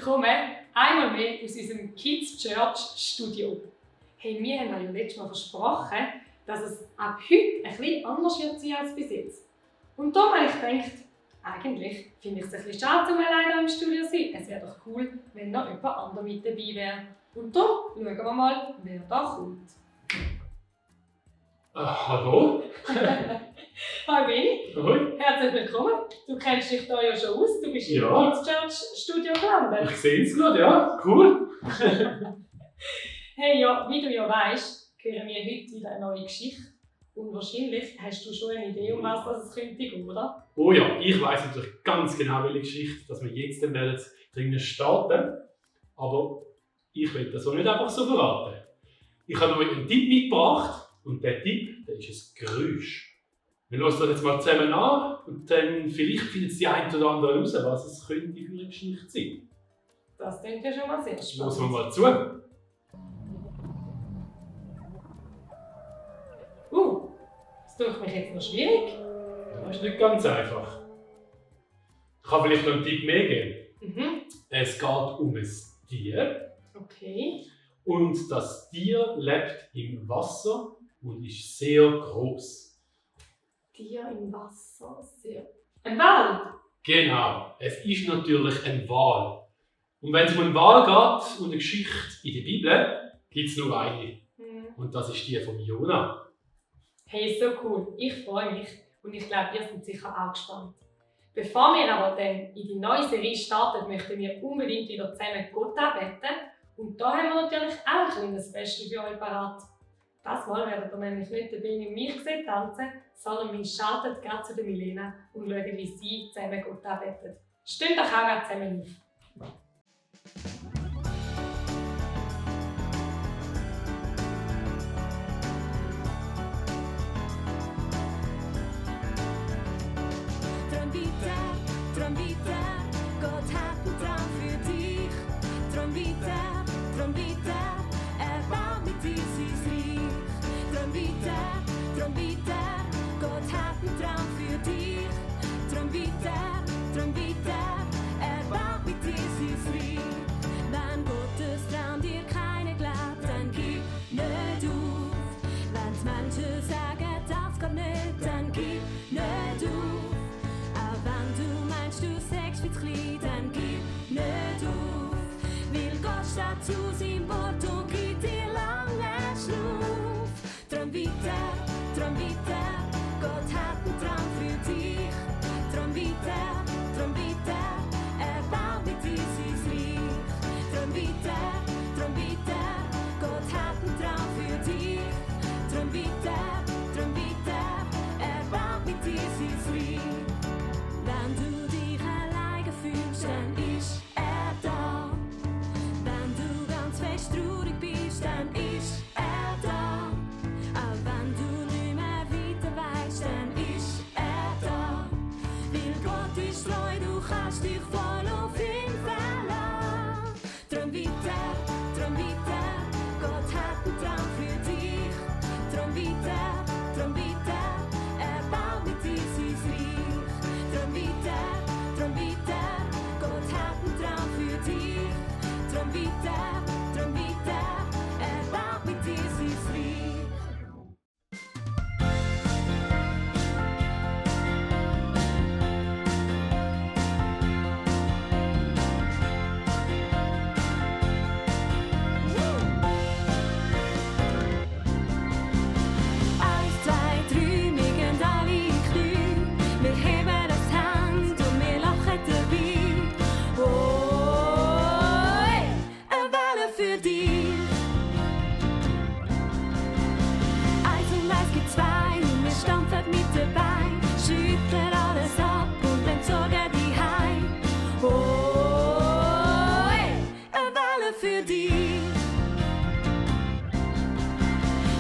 willkommen einmal mehr aus unserem Kids Church Studio. Hey, wir haben euch ja letztes Mal versprochen, dass es ab heute ein bisschen anders wird sein als bis jetzt. Und da habe ich gedacht, eigentlich finde ich es ein bisschen schade, um alleine im Studio zu sein. Es wäre doch cool, wenn noch jemand anderes mit dabei wäre. Und da schauen wir mal, wer da kommt. Hallo? Hi Benni. Hoi. Herzlich willkommen. Du kennst dich hier ja schon aus. Du bist im Ja. Kids Church Studio gelandet. Ich sehe es gerade, ja. Cool. Hey, ja, wie du ja weißt, hören wir heute wieder eine neue Geschichte. Und wahrscheinlich hast du schon eine Idee, um was das könnte gehen, oder? Oh ja, ich weiss natürlich ganz genau, welche Geschichte dass wir jetzt drinnen starten. Aber ich will das auch nicht einfach so verraten. Ich habe euch einen Tipp mitgebracht. Und der Tipp, der ist ein Geräusch. Wir hören das jetzt mal zusammen an und dann vielleicht findet die eine oder andere raus, was es könnte für eine Geschichte sein. Das klingt ja schon mal sehr spannend. Hören wir mal zu. Das tut mich jetzt noch schwierig. Das ist nicht ganz einfach. Ich kann vielleicht noch einen Tipp mehr geben. Mhm. Es geht um ein Tier. Okay. Und das Tier lebt im Wasser und ist sehr groß. Tier im Wasser, sehr... Ein Wal! Genau, es ist natürlich ein Wal. Und wenn es um einen Wal geht und eine Geschichte in der Bibel, gibt es nur eine. Und das ist die von Jona. Hey, so cool. Ich freue mich. Und ich glaube, ihr seid sicher auch gespannt. Bevor wir aber dann in die neue Serie starten, möchten wir unbedingt wieder zusammen Gott anbeten. Und da haben wir natürlich auch ein kleines Special für euch parat. Das Mal werden wir nämlich nicht der Benni und mich tanzen, sondern wir schalten gerade zu der Milena und schauen, wie sie zusammen Gott anbetet. Steht doch auch gerade zusammen auf. Träum weiter, Gott hat einen Traum für dich. Träum weiter, er baut mit dir sein Reich. Träum weiter, Gott hat einen Traum für dich. Träum weiter, er baut mit dir sein Reich. Wenn Gottes Traum dir keiner glaubt, dann gib nicht auf. Wenn die Menschen sagen, das geht nicht, dann gib nicht auf. Auch wenn du meinst, du sagst wie zu klein, dann gib nicht auf. Weil Gott steht zu seinem Wort und gibt dir lange Schnuff. Träum weiter, Gott hat einen Traum für dich. Träum weiter, er baut mit dir sein Reich. Träum weiter, Gott hat einen Traum für dich. Träum weiter, er baut mit dir sein Reich. Wenn du dich alleine fühlst, dann ist er da. Wenn du ganz fest traurig bist, dann ist er da. Auch wenn du nicht mehr weiter weißt, dann ist er da. Weil Gott ist treu, du kannst dich voll auf ihn verlassen. Träum weiter, Gott hat einen Traum für dich. Träum weiter, er baut mit dir sein Reich. Träum weiter, Gott hat einen Traum für dich. Träum weiter, er baut mit dir sein Reich. Eins, zwei, drei, wir gehen alle in die Knie. Wir heben das Hand und wir lachen dabei. Oh, eine Welle für dich. Eins und eins gibt zwei und wir stampfen mit dabei. Schütteln alles ab und dann sorgen die heim. Oh, eine Welle für dich.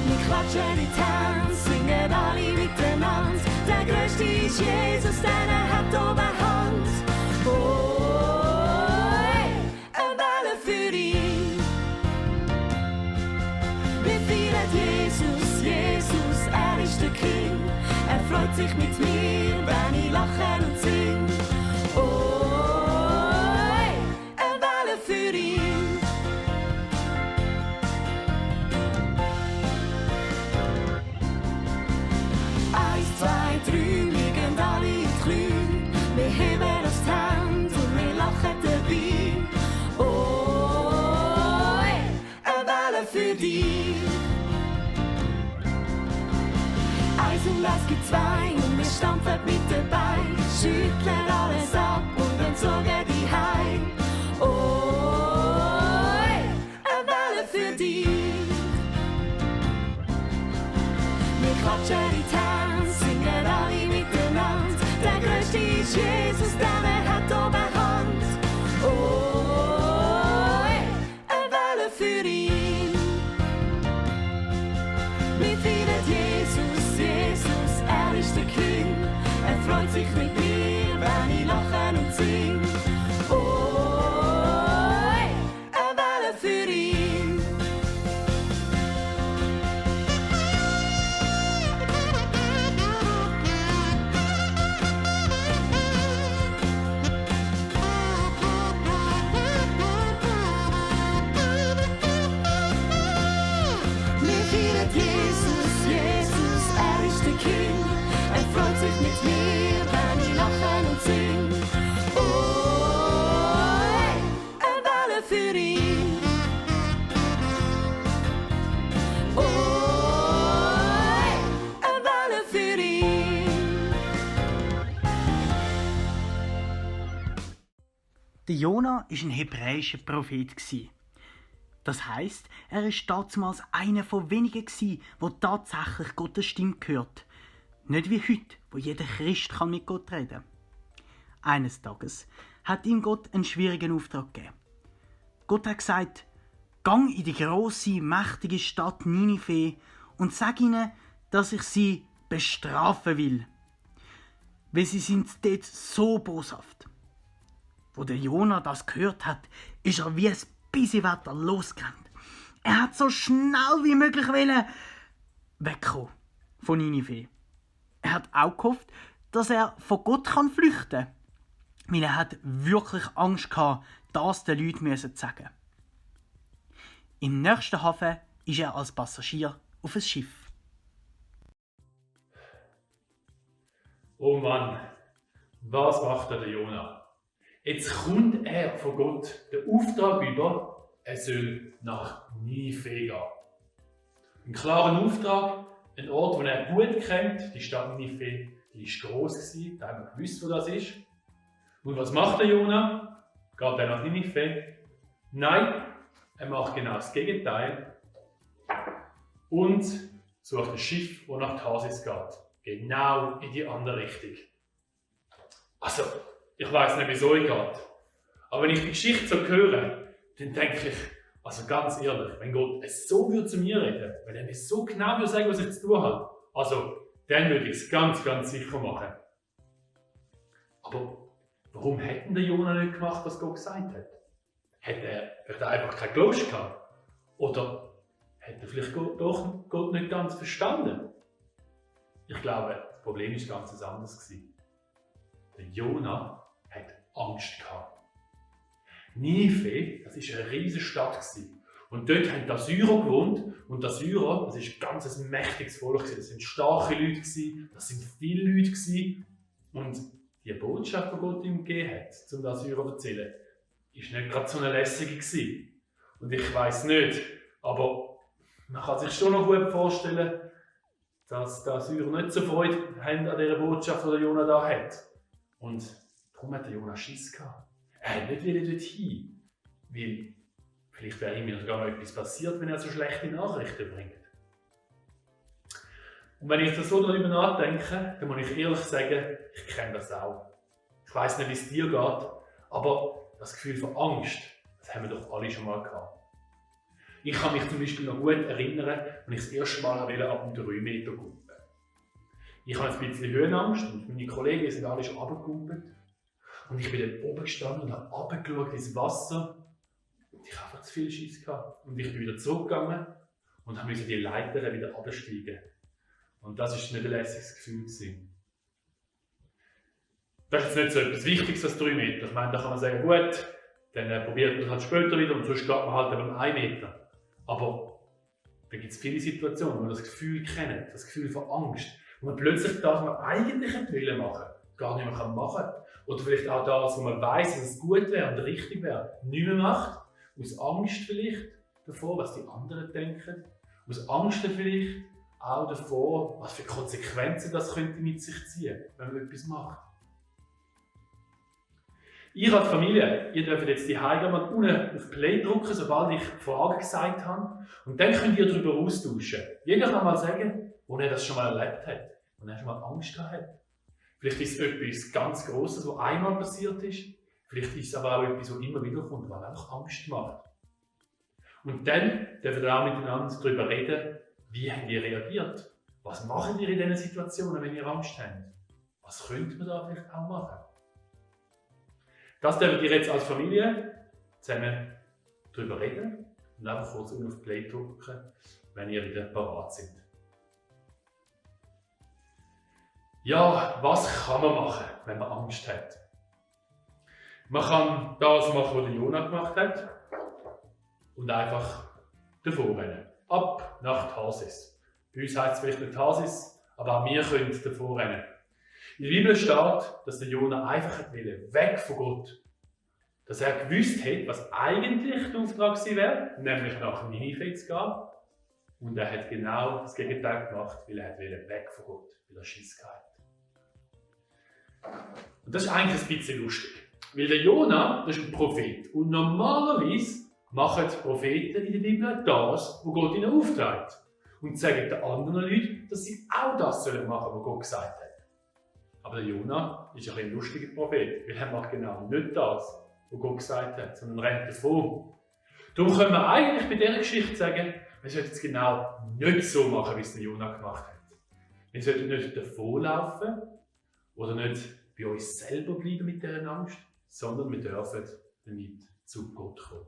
Wir klatschen in Tanz, singen alle miteinander. Der Größte ist Jesus, denn er hat Oberhand. Oh, eine Welle für ihn. Wir feiern Jesus, Jesus, er ist der King. Er freut sich mit mir, wenn ich lache und sing. Oh, eine Welle und es gibt zwei und wir stampfen mit dabei, schütteln alles ab und dann zogen die heim. Oh, eine Welle für dich. Wir klatschen in die Hände, singen alle miteinander. Der Größte ist Jesus, der hat oben Hand. Oh, eine Welle für ihn. Wir feiern Jesus, Jesus, er ist der King. Er freut sich mit mir, wenn ich lache und sing. Oh, eine Welle für ihn. Wir feiern Jesus, Jesus, er ist der King. Er freut sich mit mir, wenn ich lache und sing. Oh, eine Welle für ihn. Oh, eine Welle für ihn. Der Jona war ein hebräischer Prophet. Das heisst, er war damals einer von wenigen, der tatsächlich Gottes Stimme gehört. Nicht wie heute, wo jeder Christ mit Gott reden kann. Eines Tages hat ihm Gott einen schwierigen Auftrag gegeben. Gott hat gesagt, gang in die grosse, mächtige Stadt Ninive und sag ihnen, dass ich sie bestrafen will. Weil sie sind dort so boshaft. Wo der Jona das gehört hat, ist er wie ein Bissewetter losgerannt. Er hat so schnell wie möglich wegkommen von Ninive. Er hat auch gehofft, dass er von Gott flüchten kann, weil er hat wirklich Angst gehabt, das den Leuten zu sagen. Im nächsten Hafen ist er als Passagier auf ein Schiff. Oh Mann, was macht der Jona? Jetzt kommt er von Gott den Auftrag über, er soll nach Ninive gehen. Einen klaren Auftrag, ein Ort, den er gut kennt. Die Stadt Ninive, die war gross, da haben wir gewusst, wo das ist. Und was macht der Jona? Geht er nach Ninive? Nein, er macht genau das Gegenteil und sucht ein Schiff, das nach Tarsis geht. Genau in die andere Richtung. Also, ich weiss nicht, wieso es geht. Aber wenn ich die Geschichte so höre, dann denke ich, also ganz ehrlich, wenn Gott so zu mir reden würde, wenn er mir so genau sagen würde, was ich zu tun habe, also, dann würde ich es ganz, ganz sicher machen. Aber warum hat denn der Jona nicht gemacht, was Gott gesagt hat? Hat er einfach keine Lust gehabt? Oder hat er vielleicht Gott nicht ganz verstanden? Ich glaube, das Problem war ganz anders. Der Jona hat Angst gehabt. Ninive, das war eine riesige Stadt. Und dort haben die Assyrer gewohnt. Und die Assyrer, das war ein ganz mächtiges Volk. Das waren starke Leute, das sind viele Leute. Und die Botschaft, die Gott ihm gegeben hat, um den Assyrer zu erzählen, war nicht gerade so eine lässige. Und ich weiss nicht, aber man kann sich schon noch gut vorstellen, dass die Assyrer nicht so Freude haben an dieser Botschaft, die der Jona da hat. Und darum hat der Jona Schiss gehabt. Er wollte nicht dorthin, weil vielleicht wäre ihm sogar noch etwas passiert, wenn er so schlechte Nachrichten bringt. Und wenn ich so darüber nachdenke, dann muss ich ehrlich sagen, ich kenne das auch. Ich weiss nicht, wie es dir geht, aber das Gefühl von Angst, das haben wir doch alle schon mal gehabt. Ich kann mich zum Beispiel noch gut erinnern, als ich das erste Mal ab dem 3 Meter gumpeln. Ich hatte ein bisschen Höhenangst und meine Kollegen sind alle schon runtergegumpelt. Und ich bin dort oben gestanden und habe runtergeschaut ins Wasser. Und ich hatte einfach zu viel Schiss gehabt. Und ich bin wieder zurückgegangen und musste die Leiter wieder runtersteigen. Und das war nicht ein lässiges Gefühl. Das ist jetzt nicht so etwas Wichtiges als 3 Meter. Ich meine, da kann man sagen, gut, dann probiert man es halt später wieder und sonst geht man halt eben 1 Meter. Aber da gibt es viele Situationen, wo man das Gefühl kennt, das Gefühl von Angst. Und man plötzlich das, was man eigentlich hätte machen gar nicht mehr machen kann. Oder vielleicht auch das, wo man weiss, dass es gut wäre und richtig wäre, nicht mehr macht. Aus Angst vielleicht davor, was die anderen denken. Aus Angst vielleicht auch davor, was für Konsequenzen das könnte mit sich ziehen, wenn man etwas macht. Ihr als Familie, ihr dürft jetzt die Heide mal unten auf Play drücken, sobald ich Fragen gesagt habe. Und dann könnt ihr darüber austauschen. Jeder kann mal sagen, wo er das schon mal erlebt hat, wo er schon mal Angst gehabt hat. Vielleicht ist es etwas ganz Grosses, was einmal passiert ist. Vielleicht ist es aber auch etwas, was immer wieder kommt, was einfach Angst macht. Und dann dürft ihr auch miteinander darüber reden, wie habt ihr reagiert? Was macht ihr in diesen Situationen, wenn ihr Angst habt? Was könnte man da vielleicht auch machen? Das dürft ihr jetzt als Familie zusammen darüber reden und einfach kurz auf Play drücken, wenn ihr wieder parat seid. Ja, was kann man machen, wenn man Angst hat? Man kann das machen, was Jona gemacht hat und einfach davor rennen. Ab nach Tarsis. Bei uns heisst es vielleicht nicht Tarsis, aber auch wir können davor rennen. In der Bibel steht, dass der Jona einfach weg von Gott. Dass er gewusst hat, was eigentlich der Auftrag gewesen wäre, nämlich nach Ninive zu gehen. Und er hat genau das Gegenteil gemacht, weil er weg von Gott, weil er Schiss hatte. Und das ist eigentlich ein bisschen lustig. Weil der Jona, das ist ein Prophet. Und normalerweise machen die Propheten in der Bibel das, was Gott ihnen aufträgt. Und sagen den anderen Leuten, dass sie auch das machen sollen, was Gott gesagt hat. Aber der Jona ist ein lustiger Prophet, weil er macht genau nicht das, was Gott gesagt hat, sondern rennt davon. Darum können wir eigentlich bei dieser Geschichte sagen, wir sollten es genau nicht so machen, wie es der Jona gemacht hat. Wir sollten nicht davonlaufen oder nicht bei uns selber bleiben mit dieser Angst, sondern wir dürfen damit zu Gott kommen.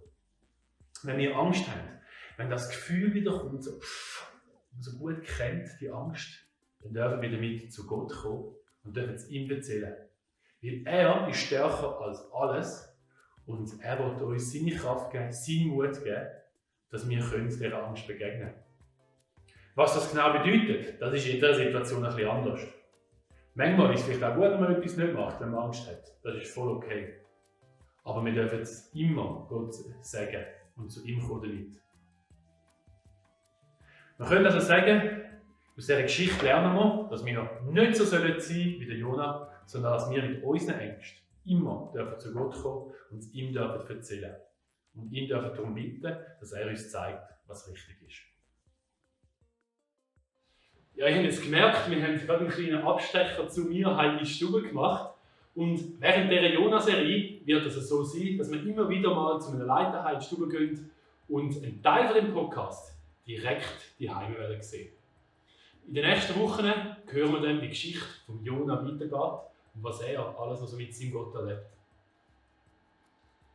Wenn wir Angst haben, wenn das Gefühl wieder kommt, so gut kennt, die Angst, dann dürfen wir damit zu Gott kommen und dürfen es ihm erzählen. Weil er ist stärker als alles und er wird uns seine Kraft geben, seinen Mut geben, dass wir dieser Angst begegnen können. Was das genau bedeutet, das ist in jeder Situation ein bisschen anders. Manchmal ist es vielleicht auch gut, wenn man etwas nicht macht, wenn man Angst hat. Das ist voll okay. Aber wir dürfen es immer Gott sagen und zu ihm kommen damit. Wir können also sagen, aus dieser Geschichte lernen wir, dass wir nicht so sein sollen wie der Jona, sondern dass wir mit unseren Ängsten immer dürfen zu Gott kommen und es ihm dürfen erzählen. Und ihn dürfen darum bitten, dass er uns zeigt, was richtig ist. Ja, ich habe jetzt gemerkt, wir haben gerade einen kleinen Abstecher zu mir in die Stube gemacht. Und während dieser Jona-Serie wird es so sein, dass wir immer wieder mal zu einer Leiter in die Stube gehen und einen Teil von dem Podcast direkt die Heime sehen. In den nächsten Wochen hören wir dann die Geschichte von Jona weitergeht und was er alles also mit seinem Gott erlebt.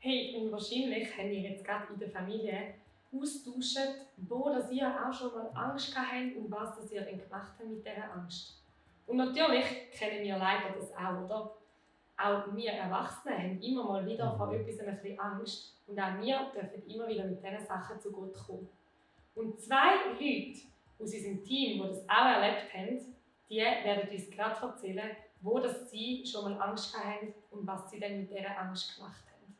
Hey, und wahrscheinlich habt ihr jetzt gerade in der Familie austauscht, wo dass ihr auch schon mal Angst habt und was dass ihr dann gemacht habt mit dieser Angst. Und natürlich kennen wir leider das auch, oder? Auch wir Erwachsene haben immer mal wieder vor etwas ein bisschen Angst und auch wir dürfen immer wieder mit diesen Sachen zu Gott kommen. Und 2 Leute aus unserem Team, die das auch erlebt haben, die werden uns gerade erzählen, wo dass sie schon mal Angst hatten und was sie dann mit dieser Angst gemacht haben.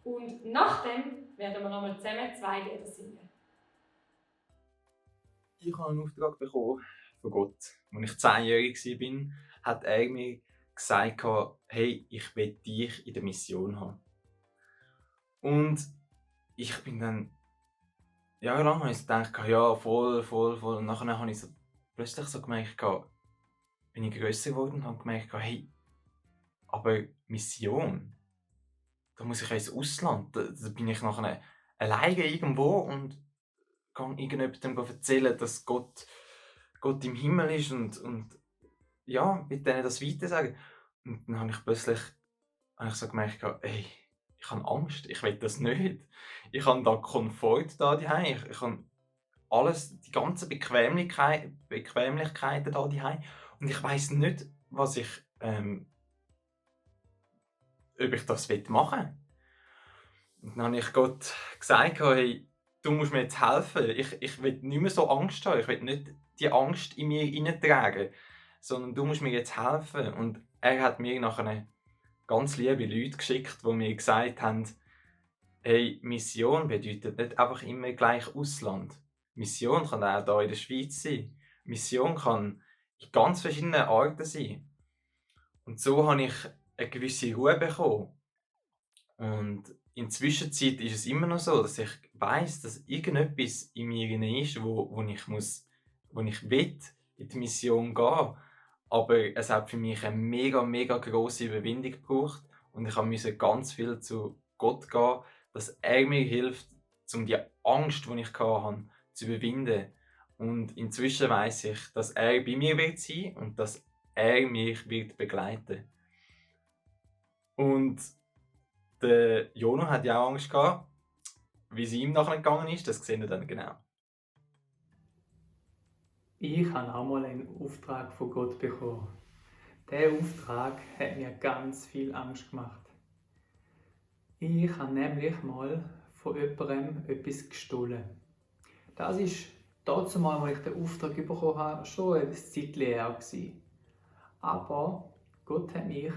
Und nachdem werden wir nochmal zusammen 2 Lieder singen. Ich habe einen Auftrag bekommen von Gott. Als ich 10-jährig war, hat er mir gesagt, hey, ich will dich in der Mission haben. Und ich bin dann jahrelang gedacht, ja, voll. Und nachher habe ich plötzlich so gemerkt, bin ich grösser geworden und habe gemerkt, hey, aber Mission, da muss ich ins Ausland, da bin ich nachher alleine irgendwo und kann irgendjemandem erzählen, dass Gott im Himmel ist und ja, mit denen das weiter sagen. Und dann habe ich plötzlich so gemerkt, hey, ich habe Angst, ich will das nicht. Ich habe da Komfort da daheim, ich habe alles, die ganzen Bequemlichkeiten da daheim und ich weiss nicht, was ich, ob ich das machen will. Und dann habe ich Gott gesagt, hey, du musst mir jetzt helfen. Ich will nicht mehr so Angst haben, ich will nicht die Angst in mir hineintragen, sondern du musst mir jetzt helfen. Und er hat mir nachher ganz liebe Leute geschickt, die mir gesagt haben, hey, Mission bedeutet nicht einfach immer gleich Ausland. Mission kann auch hier in der Schweiz sein. Mission kann in ganz verschiedenen Arten sein. Und so habe ich eine gewisse Ruhe bekommen. Und in der Zwischenzeit ist es immer noch so, dass ich weiss, dass irgendetwas in mir ist, wo ich will in die Mission gehen. Aber es hat für mich eine mega, mega grosse Überwindung gebraucht. Und ich musste ganz viel zu Gott gehen, dass er mir hilft, um die Angst, die ich hatte, zu überwinden. Und inzwischen weiss ich, dass er bei mir wird sein und dass er mich wird begleiten. Und der Jono hat ja auch Angst gehabt, wie es ihm nachher gegangen ist. Das sehen wir dann genau. Ich habe auch mal einen Auftrag von Gott bekommen. Dieser Auftrag hat mir ganz viel Angst gemacht. Ich habe nämlich mal von jemandem etwas gestohlen. Das war dazu mal, als ich den Auftrag bekommen habe, schon ein Zeitchen her. Aber Gott hat mich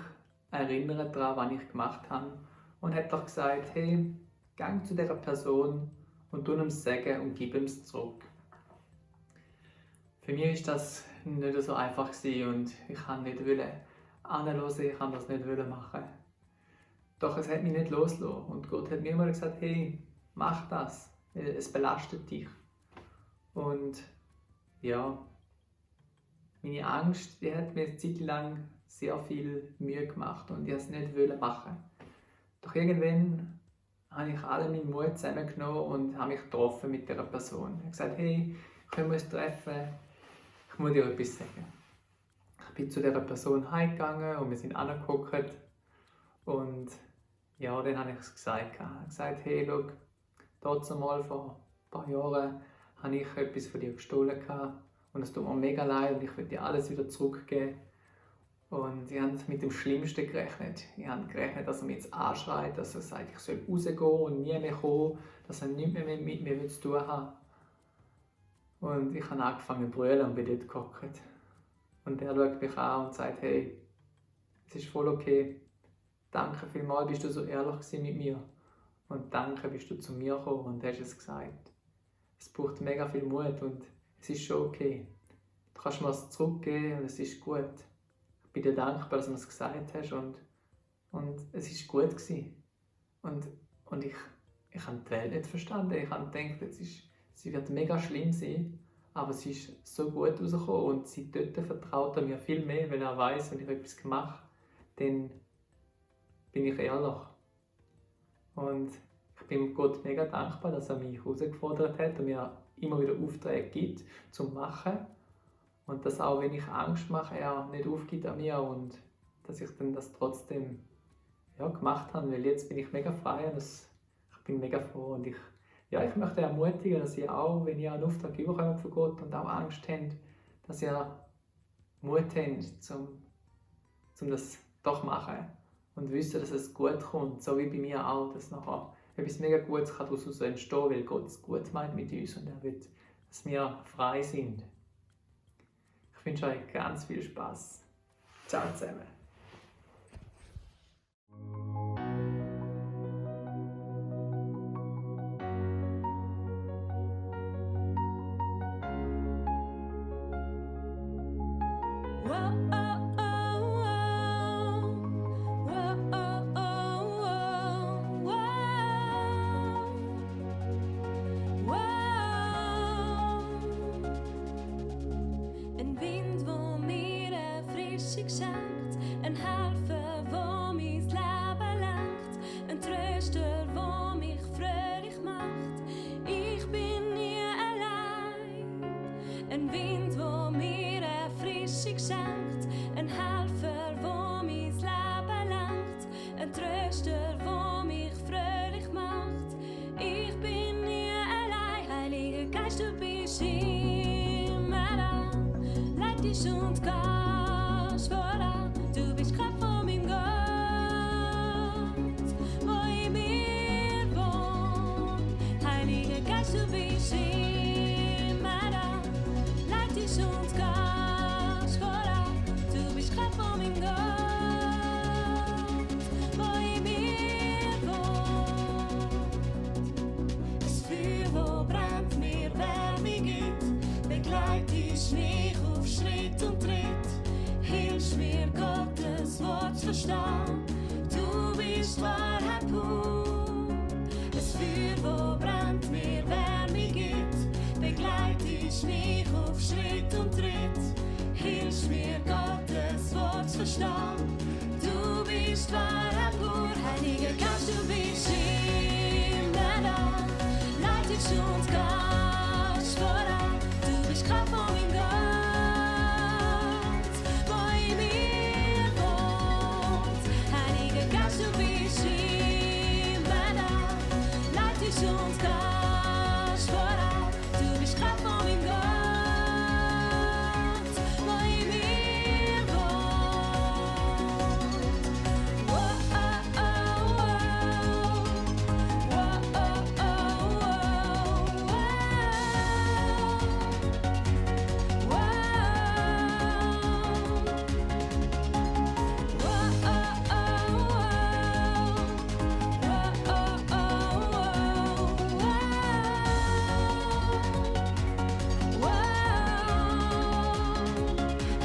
erinnert daran, was ich gemacht habe und hat doch gesagt, hey, geh zu dieser Person und tu ihm sagen und gib ihm es zurück. Für mich war das nicht so einfach und ich wollte nicht hinhören, ich wollte das nicht machen. Doch es hat mich nicht losgelassen und Gott hat mir immer gesagt, hey, mach das, es belastet dich. Und ja, meine Angst, die hat mir eine Zeit lang sehr viel Mühe gemacht und ich wollte es nicht machen. Doch irgendwann habe ich alle meinen Mut zusammengenommen und habe mich getroffen mit dieser Person. Ich habe gesagt, hey, können wir uns treffen? Ich muss dir etwas sagen. Ich bin zu dieser Person heimgegangen und wir sind angeguckt. Und ja, dann habe ich es gesagt. Ich habe gesagt, hey, schau, dort mal vor ein paar Jahren habe ich etwas von dir gestohlen und es tut mir mega leid und ich will dir alles wieder zurückgeben. Und ich habe mit dem Schlimmsten gerechnet. Ich habe gerechnet, dass er mich jetzt anschreit, dass er sagt, ich soll rausgehen und nie mehr kommen, dass er nichts mehr mit mir zu tun hat. Und ich habe angefangen zu brüllen und bin dort gehockt. Und er schaut mich an und sagt, hey, es ist voll okay. Danke vielmals, bist du so ehrlich mit mir. Und danke, bist du zu mir gekommen und hast es gesagt. Es braucht mega viel Mut und es ist schon okay. Du kannst mir es zurückgeben und es ist gut. Ich bin dir dankbar, dass du mir es gesagt hast und es ist gut gewesen. Und ich habe die Welt nicht verstanden. Ich habe gedacht, sie wird mega schlimm sein, aber sie ist so gut rausgekommen und seitdem vertraut er mir viel mehr, weil er weiß, wenn ich etwas gemacht habe, dann bin ich ehrlich. Und ich bin Gott mega dankbar, dass er mich herausgefordert hat und mir immer wieder Aufträge gibt, zum Machen. Und dass auch wenn ich Angst mache, er nicht aufgibt an mir und dass ich dann das trotzdem gemacht habe, weil jetzt bin ich mega frei und ich bin mega froh und ich möchte ermutigen, dass ihr auch, wenn ihr einen Auftrag bekommt von Gott und auch Angst habt, dass ihr Mut habt, um das doch zu machen und wisst, dass es gut kommt, so wie bei mir auch, dass nachher etwas mega Gutes kann daraus entstehen, weil Gott es gut meint mit uns und er will, dass wir frei sind. Ich wünsche euch ganz viel Spaß. Ciao zusammen. Ein Wind, wo mir eine Frische geschenkt, ein Helfer, wo mein Leben lenkt, ein Tröster, wo mich fröhlich macht. Ich bin nie allein. Ein Wind, wo mir eine Frische geschenkt, ein Helfer, wo mein Leben lenkt, ein Tröster, wo mich fröhlich macht. Ich bin nie allein. Heiliger Geist, du bist immer da. Leit dich und gehst voran. Du bist Kraft von meinem Gott, wo in mir wohnt. Heiliger Geist, du bist immer da. Leit dich und gehst voran. Du bist Kraft von meinem Gott, wo in mir wohnt. Das Feuer, wo brennt, mir wärme mir Gottes Wort zu verstehen. Du bist Wahrheit pur. Es Feuer, wo brennt, mir Wärme gibt. Begleitest mich auf Schritt und Tritt. Hilfst mir Gottes Wort zu verstehen. Du bist Wahrheit pur. Heiliger Geist, du bist immer da. Leitest uns Gast voran. Du bist Kraft von meinem Gott, wo in mir wohnt. Heiliger Geist, du bist immer da. Leitest uns Gast voran. Du bist Kraft von meinem Gott, wo in mir wohnt. Oh, oh, oh, oh. Oh, oh, oh, oh,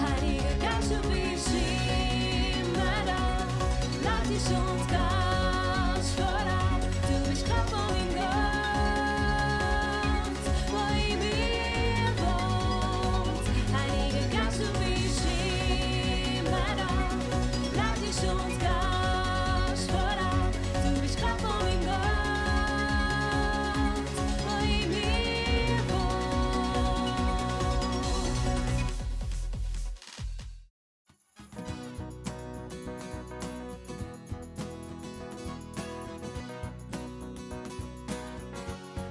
Heiliger Geist, du bist immer da. Leitest uns Gast voran. Du bist Kraft von meinem Gott, wo in mir wohnt. Heiliger Geist, du bist immer da. Leitest uns Gast voran. Du bist Kraft von meinem Gott, wo in mir wohnt.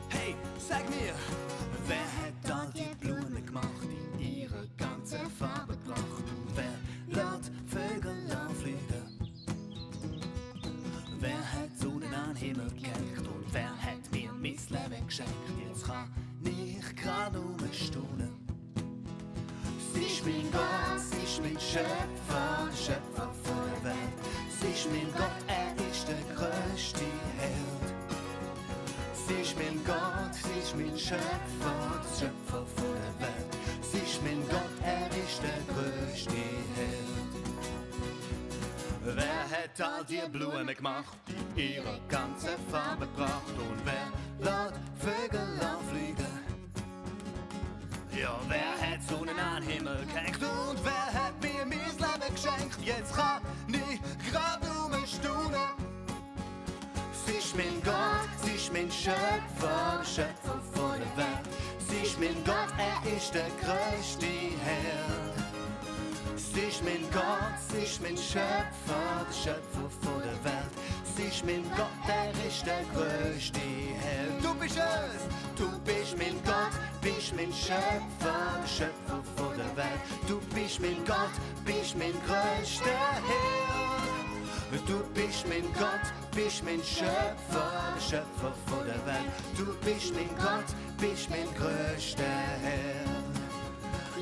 Hey, sag mir, wer hat da die Blumen gemacht, in ihre ganze Farbe gebracht? Wer lässt Vögel anfliegen? Wer hat Sonnen an den Himmel gehängt? Und wer hat mir mein Leben geschenkt? Jetzt kann ich grad staunen. Sie ist mein Gott, sie ist mein Schöpfer, Schöpfer von der Welt. Sie ist mein Gott, er ist der größte Held. Sie ist mein Gott, sie ist mein Schöpfer, Schöpfer von der Welt. Sie ist mein Gott, er ist der größte Held. Wer hat all die Blumen gemacht, die ihre ganze Farbe gebracht? Und wer lässt Vögel anfliegen? Ja, wer hat Sonnen an den Himmel gehängt? Und wer hat mir mein Leben geschenkt? Jetzt kann ich grad staunen. Sie ist mein Gott, sie ist mein Schöpfer, Schöpfer von der Welt. Sie ist mein Gott, er ist der größte Held. Sie ist mein Gott, sie ist mein Schöpfer, der Schöpfer von der Welt. Sie ist mein Gott, er ist der größte Held. Du bist es, du bist mein Gott, bist mein Schöpfer, der Schöpfer von der Welt. Du bist mein Gott, bist mein größter Held. Du bist mein Gott, bist mein Schöpfer, der Schöpfer von der Welt. Du bist mein Gott, bist mein größter Held.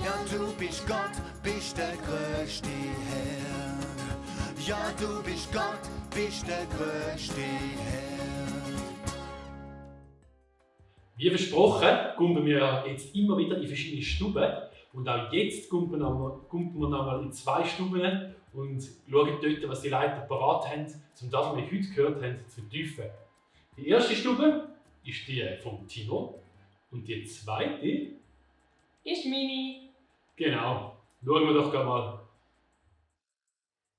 Ja, du bist Gott, bist der größte Held. Ja, du bist Gott, bist der größte Held. Wie versprochen, kommen wir jetzt immer wieder in verschiedene Stuben. Und auch jetzt kommen wir nochmal in 2 Stuben und schauen dort, was die Leiter parat haben, um das, was wir heute gehört haben, zu vertiefen. Die erste Stube ist die von Tino und die zweite Ist meine. genau. Schauen wir doch mal.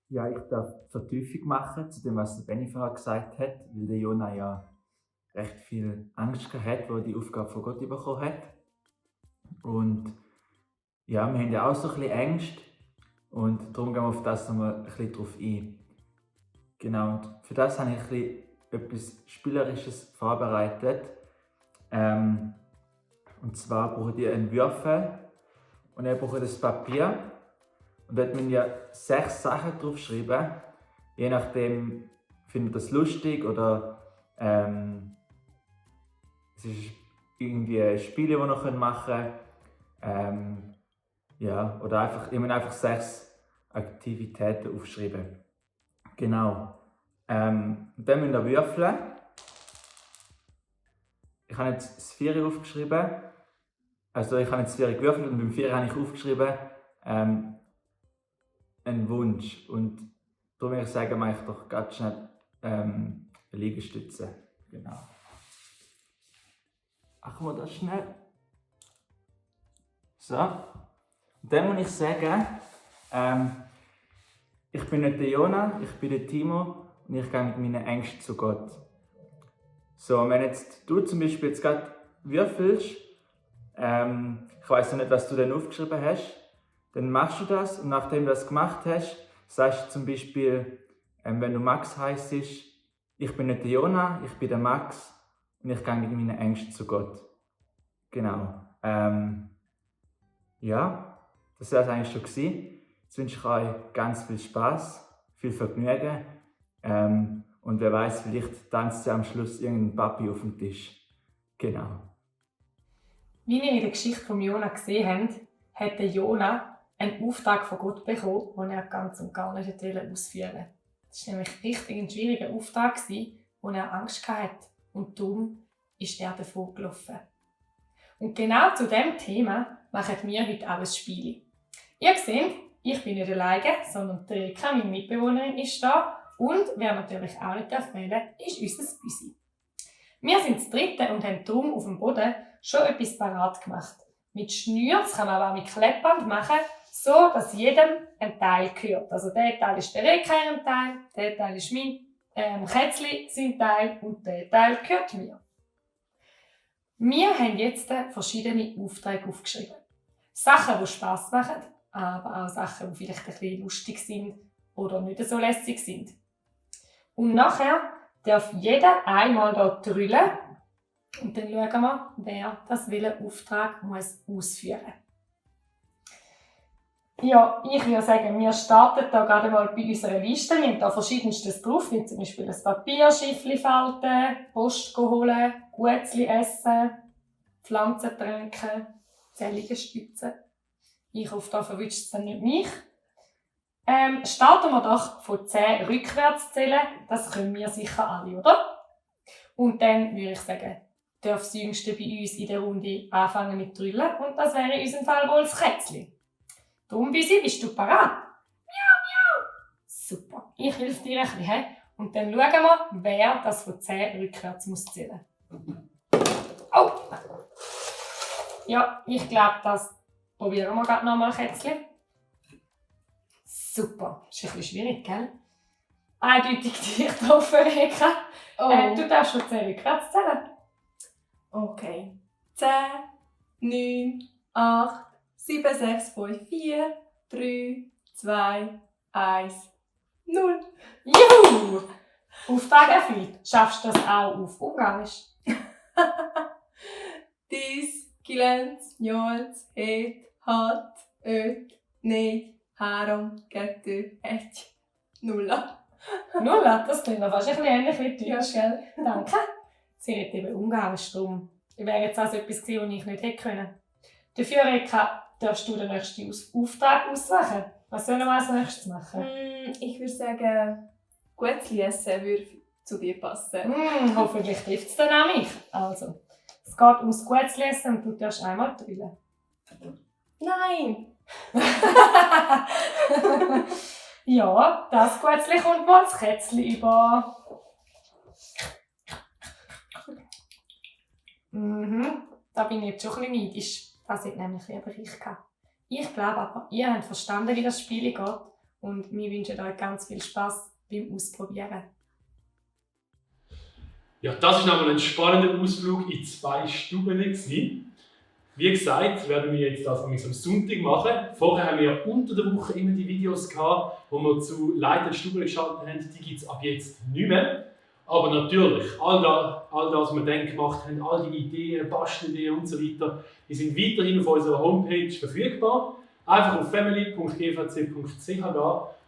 Ja, ich darf Vertiefung machen zu dem, was der Benny vorher gesagt hat, weil der Jona ja recht viel Angst gehabt hat, als er die Aufgabe von Gott bekommen hat. Und ja, wir haben ja auch so ein bisschen Ängste und darum gehen wir auf das nochmal ein bisschen drauf ein. Genau, und für das habe ich ein bisschen etwas Spielerisches vorbereitet. Und zwar braucht ihr einen Würfel und ihr braucht das Papier. Und dort müsst ihr 6 Sachen draufschreiben. Je nachdem findet ihr das lustig oder es ist irgendwie Spiele, die ihr machen könnt. Ja, oder einfach, ihr müsst einfach 6 Aktivitäten aufschreiben. Genau. Dann müsst ihr würfeln. Ich habe jetzt das 4 aufgeschrieben. Also ich habe jetzt 4 gewürfelt und beim 4 habe ich aufgeschrieben, einen Wunsch. Und darum würde ich sagen, mache ich doch ganz schnell eine Liegestütze. Genau. Machen wir das schnell. So. Und dann muss ich sagen, ich bin nicht der Jona, ich bin der Timo und ich gehe mit meinen Ängsten zu Gott. So, wenn jetzt du zum Beispiel jetzt gerade würfelst, ich weiss noch nicht, was du dann aufgeschrieben hast, dann machst du das und nachdem du das gemacht hast, sagst du zum Beispiel, wenn du Max heisst, ich bin nicht der Jona, ich bin der Max und ich gehe mit meinen Ängsten zu Gott. Genau. Ja, das war es eigentlich schon gewesen. Jetzt wünsche ich euch ganz viel Spaß, viel Vergnügen und wer weiß, vielleicht tanzt ja am Schluss irgendein Papi auf dem Tisch. Genau. Wie ihr in der Geschichte von Jona gesehen habt, hat der Jona einen Auftrag von Gott bekommen, den er ganz und gar nicht ausführen wollte. Das war nämlich richtig ein schwieriger Auftrag, wo er Angst hatte. Und darum ist er davon gelaufen. Und genau zu diesem Thema machen wir heute auch ein Spiel. Ihr seht, ich bin nicht alleine, sondern Erika, meine Mitbewohnerin, ist da. Und wer natürlich auch nicht fehlen darf, ist unser Büsi. Wir sind das Dritte und haben darum auf dem Boden schon etwas parat gemacht. Mit Schnür, das kann man aber auch mit Klettband machen, so dass jedem ein Teil gehört. Also der Teil ist der Erika ein Teil, der Teil ist mein Kätzli sein Teil und der Teil gehört mir. Wir haben jetzt verschiedene Aufträge aufgeschrieben. Sachen, die Spass machen, aber auch Sachen, die vielleicht ein bisschen lustig sind oder nicht so lässig sind. Und nachher darf jeder einmal hier drüllen und dann schauen wir, wer das welchen Auftrag muss ausführen muss. Ja, ich würde sagen, wir starten da gerade mal bei unserer Liste. Wir haben da verschiedenstes drauf, wie zum Beispiel ein Papierschiffli falten, Post holen, Guetzli essen, Pflanzen trinken, Zählungen stützen. Ich hoffe, da verwünscht es dann nicht mich. Starten wir doch von 10 rückwärts zählen. Das können wir sicher alle, oder? Und dann würde ich sagen, darf das Jüngste bei uns in der Runde anfangen mit Drüllen. Und das wäre in unserem Fall wohl das Kätzli. Darum, Büsi, bist du parat? Miau, miau! Super, ich helfe dir ein bisschen. He? Und dann schauen wir, wer das von 10 rückwärts muss zählen. Oh! Ja, ich glaube, das probieren wir gerade nochmal, Kätzli. Super, das ist ein bisschen schwierig, gell? Eindeutig dich getroffen, Erika. Oh. Du darfst schon 10 rückwärts zählen. Okay. 10, 9, 8, 7, 6, 5, 4, 3, 2, 1, 0. Juhu! Auftrag erfüllt. Schaffst du das auch auf Ungarisch? Dies, Kilens, Nyolc, Hét, Hat, Öt, Négy, 3, 2, 1, 0. Nulla, das klingt noch fast ein bisschen ähnlich wie Deutsch, gell? Danke. Sie redet eben Ungarisch, darum wäre jetzt also etwas gewesen, was ich nicht hätte können. Dafür, Erika, darfst du den nächsten Auftrag aussuchen. Was sollen wir als nächstes machen? Ich würde sagen, Guetzli essen würde zu dir passen. Hoffentlich trifft es dann auch mich. Also, es geht ums Guetzli essen und du darfst einmal drüllen. Nein! Ja, das Guetzli kommt mal das Kätzli über. Da bin ich jetzt schon ein bisschen neidisch. Das hätte nämlich lieber ich gehabt. Ich glaube aber, ihr habt verstanden, wie das Spiel geht und wir wünschen euch ganz viel Spass beim Ausprobieren. Ja, das war nochmal ein spannender Ausflug in 2 Stuben. Wie gesagt, werden wir jetzt das am Sonntag machen. Vorher haben wir unter der Woche immer die Videos gehabt, wo wir zu Leiter und Stuben geschaltet haben. Die gibt es ab jetzt nicht mehr. Aber natürlich, all das, was wir dann gemacht haben, all die Ideen, Bastelideen und so weiter, die sind weiterhin auf unserer Homepage verfügbar. Einfach auf family.gvc.ch gehen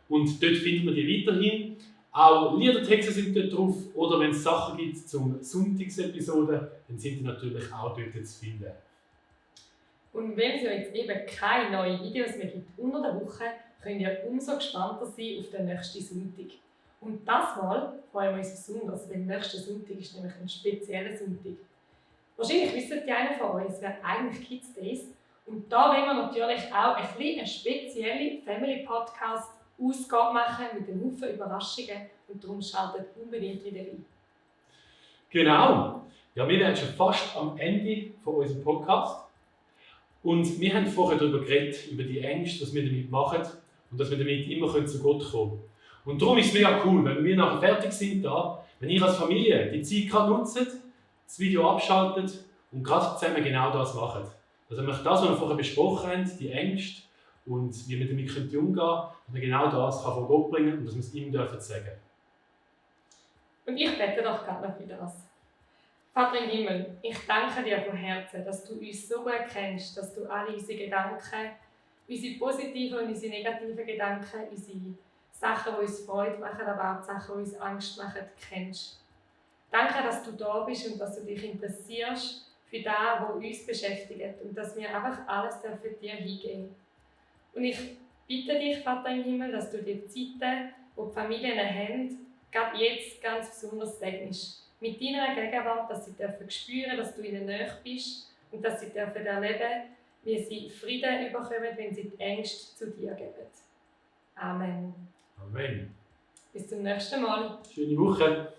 und dort findet man die weiterhin. Auch Liedertexte sind dort drauf oder wenn es Sachen gibt zum Sonntagsepisode, dann sind die natürlich auch dort zu finden. Und wenn es ja jetzt eben keine neuen Videos mehr gibt unter der Woche, könnt ihr umso gespannter sein auf den nächsten Sonntag. Und das Mal freuen wir uns besonders, denn der nächste Sonntag ist nämlich ein spezieller Sonntag. Wahrscheinlich wissen die einen von euch, es wäre eigentlich Kids Days. Und da wollen wir natürlich auch eine spezielle Family-Podcast Ausgabe machen mit einem Haufen Überraschungen und darum schaltet unbedingt wieder ein. Genau. Ja, wir wären schon fast am Ende von unserem Podcast. Und wir haben vorher darüber geredet, über die Ängste, was wir damit machen und dass wir damit immer zu Gott kommen können. Und darum ist es mega cool, wenn wir nachher fertig sind, wenn ihr als Familie die Zeit gerade nutzt, das Video abschaltet und gerade zusammen genau das macht. Also das, was wir vorher besprochen haben, die Ängste und wie wir damit umgehen können, dass man genau das vor Gott bringen kann und dass wir es ihm sagen dürfen. Und ich bete doch gerade noch für das. Vater im Himmel, ich danke dir von Herzen, dass du uns so gut kennst, dass du alle unsere Gedanken, unsere positiven und unsere negativen Gedanken, unsere Sachen, die uns Freude machen, aber auch die Sachen, die uns Angst machen, kennst. Danke, dass du da bist und dass du dich interessierst für das, was uns beschäftigt und dass wir einfach alles für dir hingeben. Und ich bitte dich, Vater im Himmel, dass du die Zeiten, die die Familien haben, gerade jetzt ganz besonders segnest. Mit deiner Gegenwart, dass sie spüren, dass du ihnen nahe bist und dass sie erleben, wie sie Frieden bekommen, wenn sie die Ängste zu dir geben. Amen. Amen. Bis zum nächsten Mal. Schöne Woche.